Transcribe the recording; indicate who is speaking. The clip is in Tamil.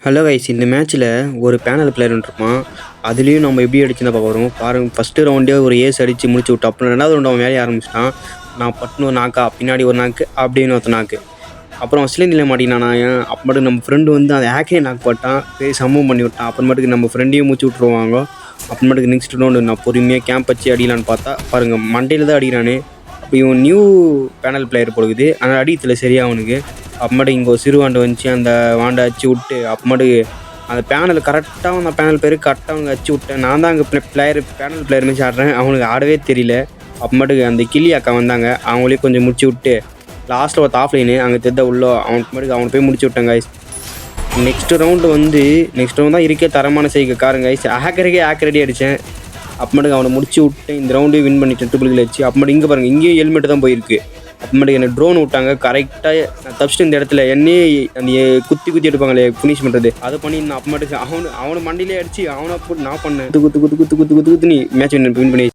Speaker 1: ஹலோ கைஸ், இந்த மேட்ச்சில் ஒரு பேனல் பிளேயர் இருப்பான். அதுலேயும் நம்ம எப்படி அடிச்சுன்னு பார்க்குறோம் பாருங்கள். ஃபஸ்ட்டு ரவுண்டே ஒரு ஏஸ் அடித்து முடிச்சு விட்டோம். அப்புறம் ரெண்டாவது ரவுண்டு அவன் வேலையை ஆரம்பிச்சிட்டான். நான் பட்டுன்னு ஒரு நாக்கா, பின்னாடி ஒரு நாக்கு, அப்படின்னு ஒருத்த நாக்கு. அப்புறம் சிலிண்டில் மாட்டினான். நான் அப்புறமேட்டுக்கு நம்ம ஃப்ரெண்டு வந்து அந்த ஹேக்கே நாக்கு போட்டான். பெரிய சம்பவம் பண்ணி விட்டான். அப்புறமேட்டுக்கு நம்ம ஃப்ரெண்டையும் மூச்சு விட்ருவாங்க. அப்புறமேட்டுக்கு நெக்ஸ்ட் ரவுண்டு நான் பொறுமையாக கேம்ப் வச்சு அடிக்கலான்னு பார்த்தா பாருங்கள், மண்டையில் தான் அடிக்கிறானே. அப்போ இவன் நியூ பேனல் பிளேயர் போடுக்குது, ஆனால் அடியத்தில் சரியாக அவனுக்கு. அப்புறமேட்டு இங்கே ஒரு சிறு வாண்டை வந்துச்சு, அந்த வாண்டை அடிச்சு விட்டு அப்புறமேட்டுக்கு அந்த பேனல் கரெக்டாக அந்த பேனல் பேர் கரெக்டாக அவங்க அடிச்சு விட்டேன். நான் தான் அங்கே பேனல் பிளேயர் மாதிரி ஆடுறேன், அவனுக்கு ஆடவே தெரியல. அப்புறமேட்டுக்கு அந்த கிளி அக்கா வந்தாங்க, அவங்களையும் கொஞ்சம் முடிச்சு விட்டு லாஸ்ட்டில் ஒரு ஆஃப்லைனு அங்கே தெரிந்த உள்ளோ அவனுக்கு அவனை போய் முடிச்சு விட்டேன் கைஸ். நெக்ஸ்ட் ரவுண்டு தான் இருக்கே தரமான செய்க காருங்க கைஸ். ஹேக்கர் ரெடி அடித்தேன். அப்புறமேட்டுக்கு அவனை முடிச்சு விட்டு இந்த ரவுண்டு வின் பண்ணிட்டேன் ட்ரிபிள் வச்சு. அப்புறமேட்டு இங்கே பாருங்கள், இங்கேயும் ஹெல்மெட்டு தான் போயிருக்கு. அப்புறமேட்டுக்கு எனக்கு ட்ரோன் விட்டாங்க. கரெக்டாக நான் தப்பிச்சிட்டு இந்த இடத்துல என்னையே அந்த குத்தி எடுப்பாங்களே ஃபினிஷ் பண்ணுறது, அதை பண்ணி நான் அப்புறமேட்டுக்கு அவனை மண்டியிலே அடிச்சு அவனை போட்டு நான் பண்ணேன். குத்து நீ மேட்ச் வின் பண்ணி